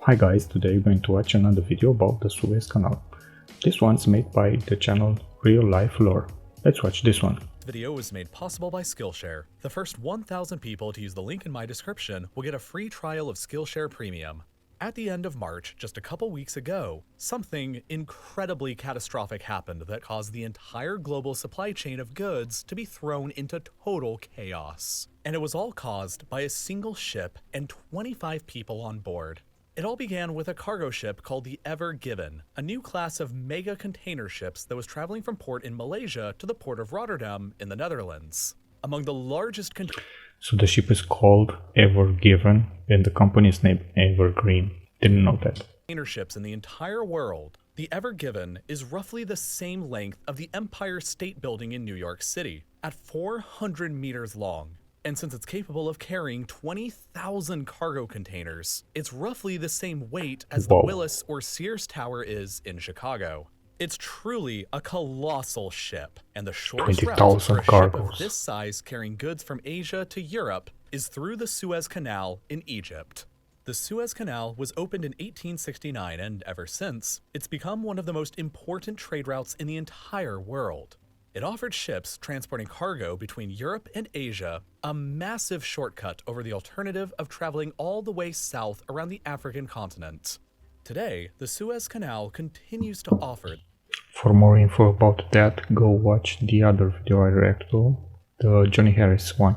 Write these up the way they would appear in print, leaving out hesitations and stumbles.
Hi guys, today we're going to watch another video about the Suez Canal. This one's made by the channel Real Life Lore. Let's watch this one. This video was made possible by Skillshare. The first 1,000 people to use the link in my description will get a free trial of Skillshare Premium. At the end of March, just a couple weeks ago, something incredibly catastrophic happened that caused the entire global supply chain of goods to be thrown into total chaos. And it was all caused by a single ship and 25 people on board. It all began with a cargo ship called the Ever Given, a new class of mega container ships that was traveling from port in Malaysia to the port of Rotterdam in the Netherlands. Among the largest So the ship is called Ever Given and the company is named Evergreen. Didn't know that. Container ships in the entire world, the Ever Given is roughly the same length of the Empire State Building in New York City, at 400 meters long. And since it's capable of carrying 20,000 cargo containers, it's roughly the same weight as the Willis or Sears Tower is in Chicago. It's truly a colossal ship, and the shortest route for a ship of this size carrying goods from Asia to Europe is through the Suez Canal in Egypt. The Suez Canal was opened in 1869, and ever since, it's become one of the most important trade routes in the entire world. It offered ships transporting cargo between Europe and Asia a massive shortcut over the alternative of traveling all the way south around the African continent. Today, the Suez Canal continues to offer. For more info about that, go watch the other video I react to, the Johnny Harris one.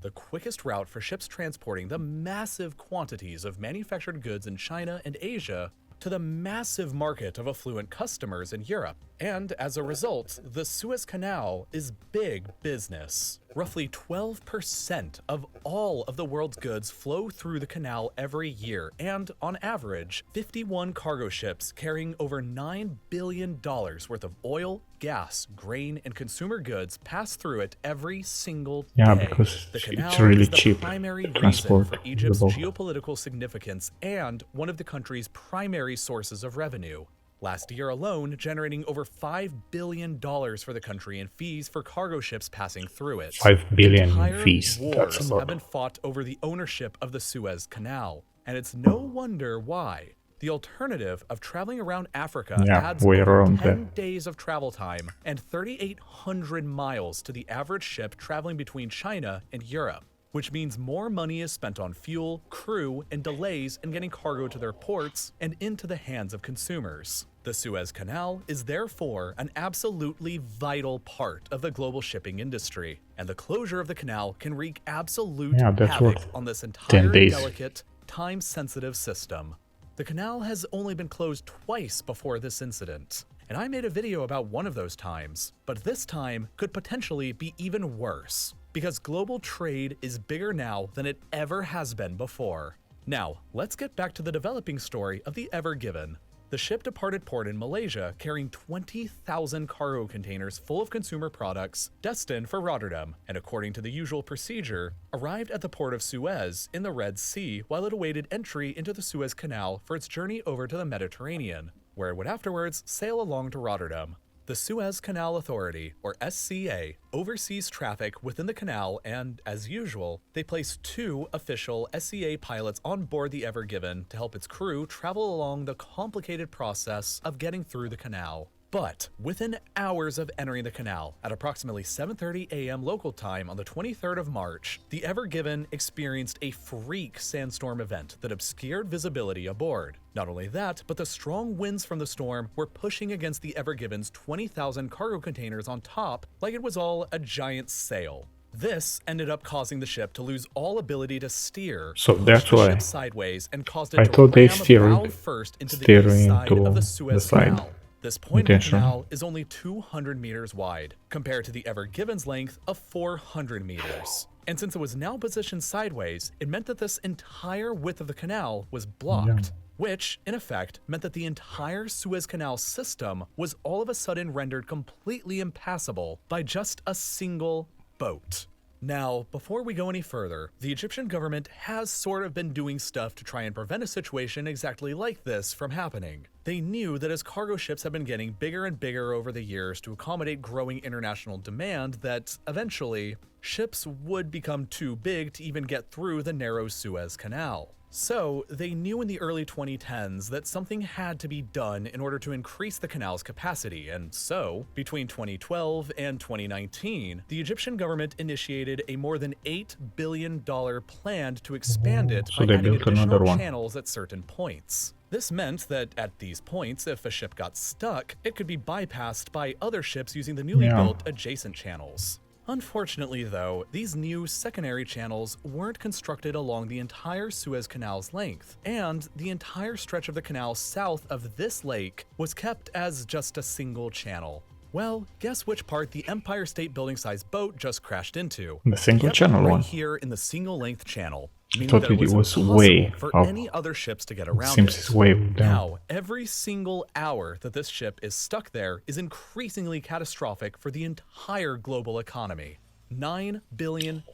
The quickest route for ships transporting the massive quantities of manufactured goods in China and Asia to the massive market of affluent customers in Europe. And as a result, the Suez Canal is big business. Roughly 12% of all of the world's goods flow through the canal every year, and on average, 51 cargo ships carrying over $9 billion worth of oil, gas, grain, and consumer goods pass through it every single day. Yeah, because it's really cheap to transport for Egypt's geopolitical significance and one of the country's primary sources of revenue. Last year alone, generating over $5 billion for the country in fees for cargo ships passing through it. $5 billion in fees. Wars have been fought over the ownership of the Suez Canal, and it's no wonder why. The alternative of traveling around Africa adds over 10 days of travel time and 3,800 miles to the average ship traveling between China and Europe, which means more money is spent on fuel, crew, and delays in getting cargo to their ports and into the hands of consumers. The Suez Canal is therefore an absolutely vital part of the global shipping industry, and the closure of the canal can wreak absolute havoc on this entire delicate, time-sensitive system. The canal has only been closed twice before this incident, and I made a video about one of those times, but this time could potentially be even worse, because global trade is bigger now than it ever has been before. Now, let's get back to the developing story of the Ever Given. The ship departed port in Malaysia carrying 20,000 cargo containers full of consumer products destined for Rotterdam, and according to the usual procedure, arrived at the port of Suez in the Red Sea while it awaited entry into the Suez Canal for its journey over to the Mediterranean, where it would afterwards sail along to Rotterdam. The Suez Canal Authority, or SCA, oversees traffic within the canal and, as usual, they place 2 official SCA pilots on board the Ever Given to help its crew travel along the complicated process of getting through the canal. But within hours of entering the canal, at approximately 7:30 a.m. local time on the 23rd of March, the Ever Given experienced a freak sandstorm event that obscured visibility aboard. Not only that, but the strong winds from the storm were pushing against the Ever Given's 20,000 cargo containers on top like it was all a giant sail. This ended up causing the ship to lose all ability to steer. So that's why sideways and caused I it thought they to steered first into the east side of the Suez Canal. This point of the canal is only 200 meters wide, compared to the Ever Given's length of 400 meters. And since it was now positioned sideways, it meant that this entire width of the canal was blocked, which, in effect, meant that the entire Suez Canal system was all of a sudden rendered completely impassable by just a single boat. Now, before we go any further, the Egyptian government has sort of been doing stuff to try and prevent a situation exactly like this from happening. They knew that as cargo ships have been getting bigger and bigger over the years to accommodate growing international demand, that eventually ships would become too big to even get through the narrow Suez Canal. So they knew in the early 2010s that something had to be done in order to increase the canal's capacity, and so, between 2012 and 2019, the Egyptian government initiated a more than $8 billion plan to expand it by adding additional channels at certain points. This meant that at these points, if a ship got stuck, it could be bypassed by other ships using the newly built adjacent channels. Unfortunately, though, these new secondary channels weren't constructed along the entire Suez Canal's length, and the entire stretch of the canal south of this lake was kept as just a single channel. Well, guess which part the Empire State Building-sized boat just crashed into? The single channel right one. Here in the single-length channel. I thought that it was way for up. any other ships to get around Seems it's way down. Now, every single hour that this ship is stuck there is increasingly catastrophic for the entire global economy. $9 billion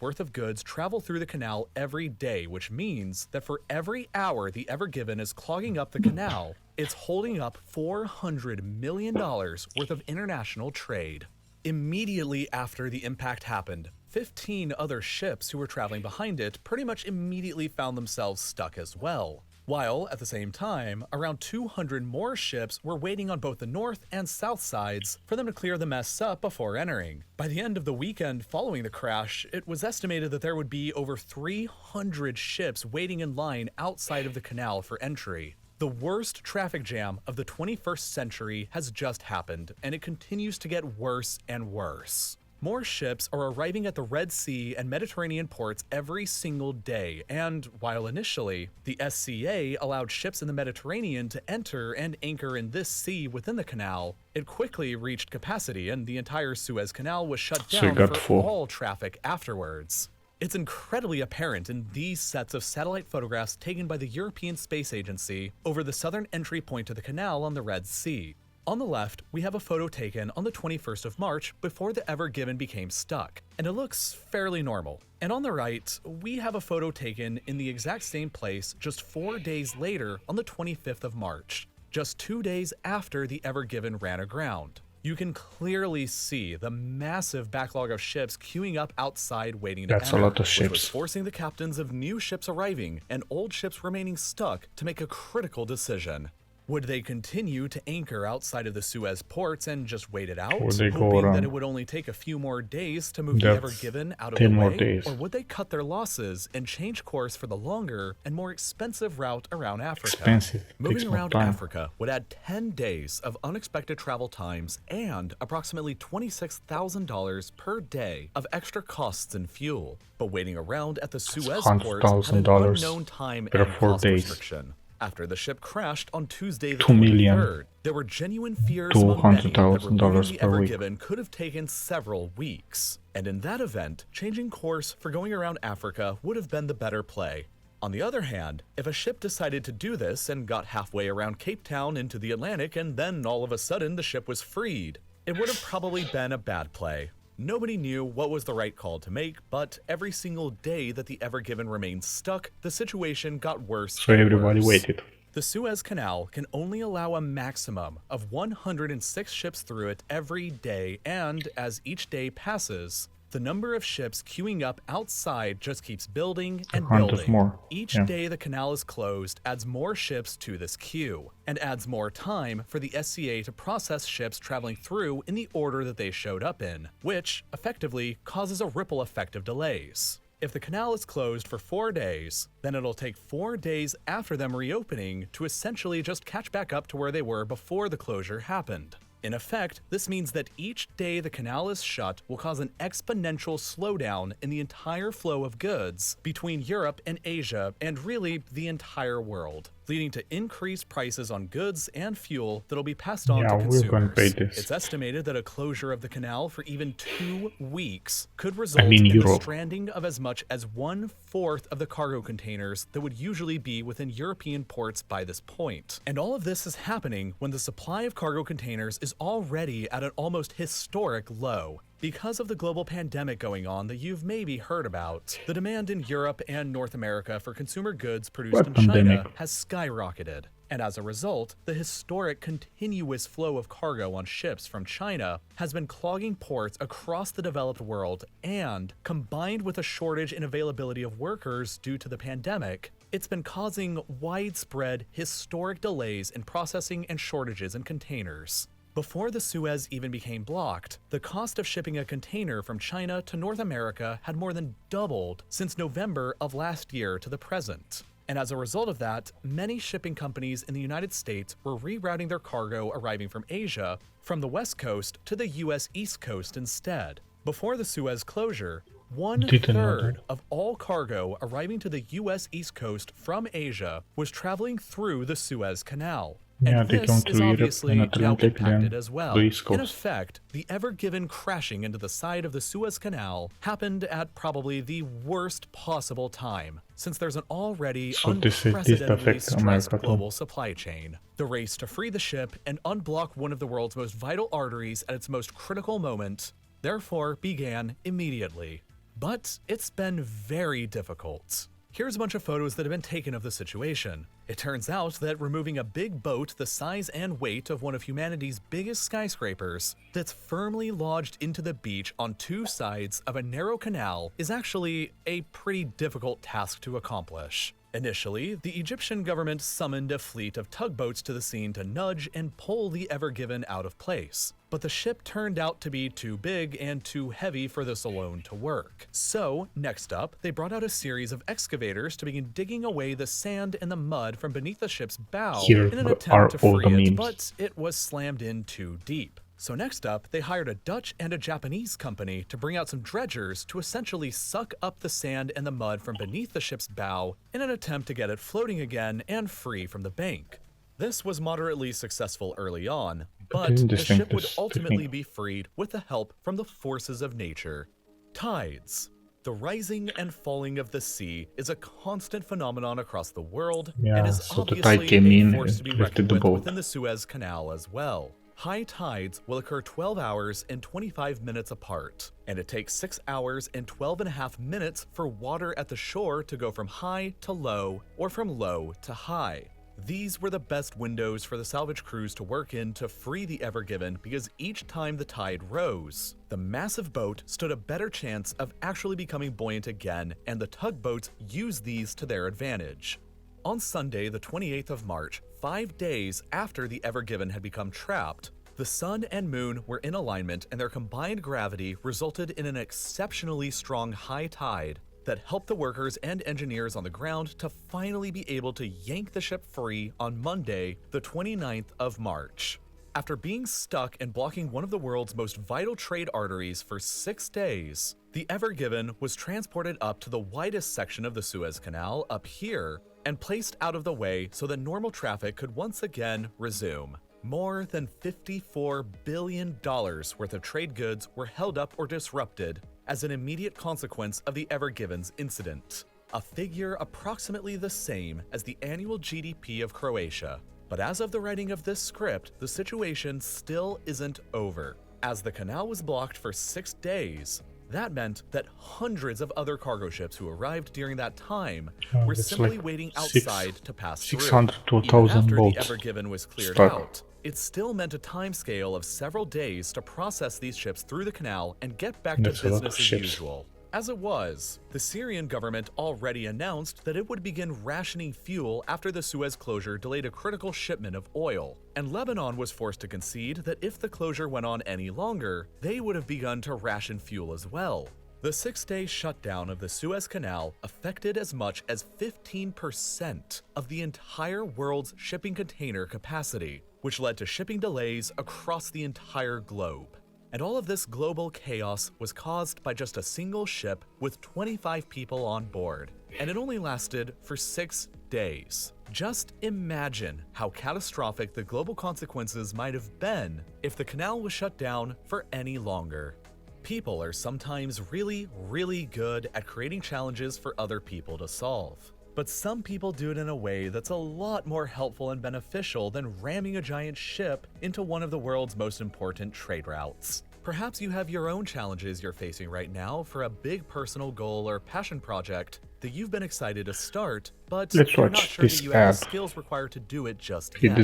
worth of goods travel through the canal every day, which means that for every hour the Ever Given is clogging up the canal, it's holding up $400 million worth of international trade. Immediately after the impact happened, 15 other ships who were traveling behind it pretty much immediately found themselves stuck as well. While, at the same time, around 200 more ships were waiting on both the north and south sides for them to clear the mess up before entering. By the end of the weekend following the crash, it was estimated that there would be over 300 ships waiting in line outside of the canal for entry. The worst traffic jam of the 21st century has just happened, and it continues to get worse and worse. More ships are arriving at the Red Sea and Mediterranean ports every single day, and while initially, the SCA allowed ships in the Mediterranean to enter and anchor in this sea within the canal, it quickly reached capacity and the entire Suez Canal was shut down for all traffic afterwards. It's incredibly apparent in these sets of satellite photographs taken by the European Space Agency over the southern entry point to the canal on the Red Sea. On the left, we have a photo taken on the 21st of March before the Ever Given became stuck, and it looks fairly normal. And on the right, we have a photo taken in the exact same place just 4 days later on the 25th of March, just 2 days after the Ever Given ran aground. You can clearly see the massive backlog of ships queuing up outside waiting to enter. That's a lot of ships. Which was forcing the captains of new ships arriving and old ships remaining stuck to make a critical decision. Would they continue to anchor outside of the Suez ports and just wait it out, hoping that it would only take a few more days to move the Ever Given out of the way? Or would they cut their losses and change course for the longer and more expensive route around Africa? Moving around Africa would add 10 days of unexpected travel times and approximately $26,000 per day of extra costs in fuel. But waiting around at the Suez ports had an unknown time and cost restriction. After the ship crashed on Tuesday the 23rd, there were genuine fears among many that removing the Ever Given could have taken several weeks. And in that event, changing course for going around Africa would have been the better play. On the other hand, if a ship decided to do this and got halfway around Cape Town into the Atlantic and then all of a sudden the ship was freed, it would have probably been a bad play. Nobody knew what was the right call to make, but every single day that the Ever Given remained stuck, the situation got worse. So everybody waited. The Suez Canal can only allow a maximum of 106 ships through it every day, and as each day passes, the number of ships queuing up outside just keeps building and building. Each day the canal is closed adds more ships to this queue, and adds more time for the SCA to process ships traveling through in the order that they showed up in, which effectively causes a ripple effect of delays. If the canal is closed for 4 days, then it'll take 4 days after them reopening to essentially just catch back up to where they were before the closure happened. In effect, this means that each day the canal is shut will cause an exponential slowdown in the entire flow of goods between Europe and Asia, and really the entire world, leading to increased prices on goods and fuel that'll be passed on to consumers. We're going to pay this. It's estimated that a closure of the canal for even 2 weeks could result in the stranding of as much as 1/4 of the cargo containers that would usually be within European ports by this point. And all of this is happening when the supply of cargo containers is already at an almost historic low. Because of the global pandemic going on that you've maybe heard about, the demand in Europe and North America for consumer goods produced in China has skyrocketed. And as a result, the historic continuous flow of cargo on ships from China has been clogging ports across the developed world, and combined with a shortage in availability of workers due to the pandemic, it's been causing widespread, historic delays in processing and shortages in containers. Before the Suez even became blocked, the cost of shipping a container from China to North America had more than doubled since November of last year to the present. And as a result of that, many shipping companies in the United States were rerouting their cargo arriving from Asia from the West Coast to the US East Coast instead. Before the Suez closure, 1/3 of all cargo arriving to the US East Coast from Asia was traveling through the Suez Canal. And this is obviously now impacted as well. In effect, the Ever Given crashing into the side of the Suez Canal happened at probably the worst possible time, since there's an already unprecedentedly stressed global supply chain. The race to free the ship and unblock one of the world's most vital arteries at its most critical moment, therefore, began immediately. But it's been very difficult. Here's a bunch of photos that have been taken of the situation. It turns out that removing a big boat the size and weight of one of humanity's biggest skyscrapers that's firmly lodged into the beach on two sides of a narrow canal is actually a pretty difficult task to accomplish. Initially, the Egyptian government summoned a fleet of tugboats to the scene to nudge and pull the Ever Given out of place. But the ship turned out to be too big and too heavy for this alone to work. So, next up, they brought out a series of excavators to begin digging away the sand and the mud from beneath the ship's bow in an attempt to free it, but it was slammed in too deep. So next up, they hired a Dutch and a Japanese company to bring out some dredgers to essentially suck up the sand and the mud from beneath the ship's bow in an attempt to get it floating again and free from the bank. This was moderately successful early on, but the ship would ultimately be freed with the help from the forces of nature. Tides. The rising and falling of the sea is a constant phenomenon across the world and is obviously a force to be reckoned with within the Suez Canal as well. High tides will occur 12 hours and 25 minutes apart, and it takes 6 hours and 12.5 minutes for water at the shore to go from high to low or from low to high. These were the best windows for the salvage crews to work in to free the Ever Given because each time the tide rose, the massive boat stood a better chance of actually becoming buoyant again, and the tugboats used these to their advantage. On Sunday, the 28th of March, 5 days after the Ever Given had become trapped, the sun and moon were in alignment and their combined gravity resulted in an exceptionally strong high tide that helped the workers and engineers on the ground to finally be able to yank the ship free on Monday, the 29th of March. After being stuck and blocking one of the world's most vital trade arteries for 6 days, the Ever Given was transported up to the widest section of the Suez Canal up here and placed out of the way so that normal traffic could once again resume. More than $54 billion worth of trade goods were held up or disrupted as an immediate consequence of the Ever Given's incident, a figure approximately the same as the annual GDP of Croatia. But as of the writing of this script, the situation still isn't over. As the canal was blocked for 6 days, that meant that hundreds of other cargo ships who arrived during that time were simply waiting outside to pass through. 600 to 1,000 Even after boats the Ever Given was cleared stuck. out, it still meant a timescale of several days to process these ships through the canal and get back to business as usual. As it was, the Syrian government already announced that it would begin rationing fuel after the Suez closure delayed a critical shipment of oil, and Lebanon was forced to concede that if the closure went on any longer, they would have begun to ration fuel as well. The 6-day shutdown of the Suez Canal affected as much as 15% of the entire world's shipping container capacity, which led to shipping delays across the entire globe. And all of this global chaos was caused by just a single ship with 25 people on board, and it only lasted for 6 days. Just imagine how catastrophic the global consequences might have been if the canal was shut down for any longer. People are sometimes really good at creating challenges for other people to solve. But some people do it in a way that's a lot more helpful and beneficial than ramming a giant ship into one of the world's most important trade routes. Perhaps you have your own challenges you're facing right now for a big personal goal or passion project that you've been excited to start, but you're not sure that you have the skills required to do it just yet.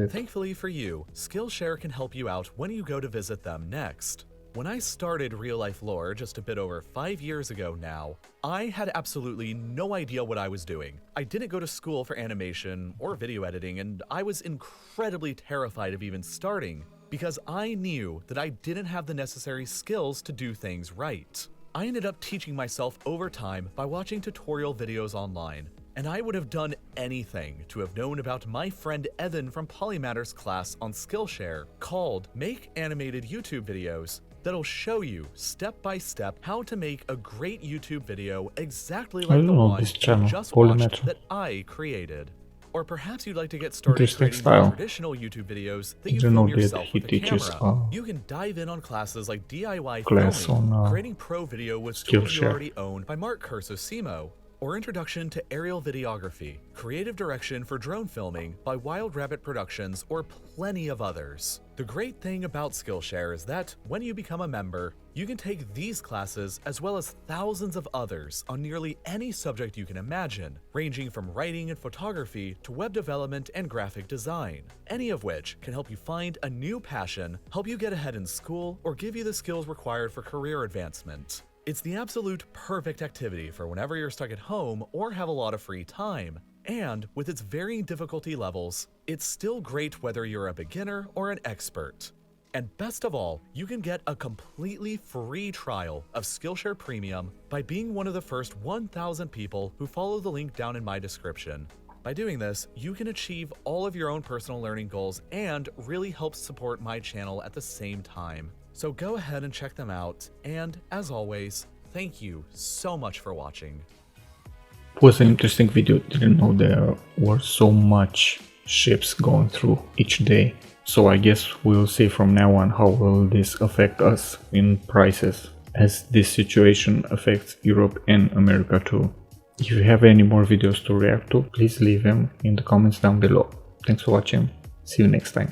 Thankfully for you, Skillshare can help you out when you go to visit them next. When I started Real Life Lore just a bit over 5 years ago now, I had absolutely no idea what I was doing. I didn't go to school for animation or video editing, and I was incredibly terrified of even starting because I knew that I didn't have the necessary skills to do things right. I ended up teaching myself over time by watching tutorial videos online, and I would have done anything to have known about my friend Evan from Polymatter's class on Skillshare called Make Animated YouTube Videos that'll show you step by step how to make a great YouTube video exactly like the one you just watched that I created. Or perhaps you'd like to get started creating traditional YouTube videos that you film yourself with a camera. You can dive in on classes like DIY filming, creating pro video with tools you already own by Mark Cursosimo, or Introduction to Aerial Videography, creative direction for drone filming by Wild Rabbit Productions, or plenty of others. The great thing about Skillshare is that when you become a member, you can take these classes as well as thousands of others on nearly any subject you can imagine, ranging from writing and photography to web development and graphic design, any of which can help you find a new passion, help you get ahead in school, or give you the skills required for career advancement. It's the absolute perfect activity for whenever you're stuck at home or have a lot of free time. And with its varying difficulty levels, it's still great whether you're a beginner or an expert. And best of all, you can get a completely free trial of Skillshare Premium by being one of the first 1,000 people who follow the link down in my description. By doing this, you can achieve all of your own personal learning goals and really help support my channel at the same time. So go ahead and check them out, and as always, thank you so much for watching. It was an interesting video. Didn't know there were so much ships going through each day. So I guess we'll see from now on how will this affect us in prices, as this situation affects Europe and America too. If you have any more videos to react to, please leave them in the comments down below. Thanks for watching. See you next time.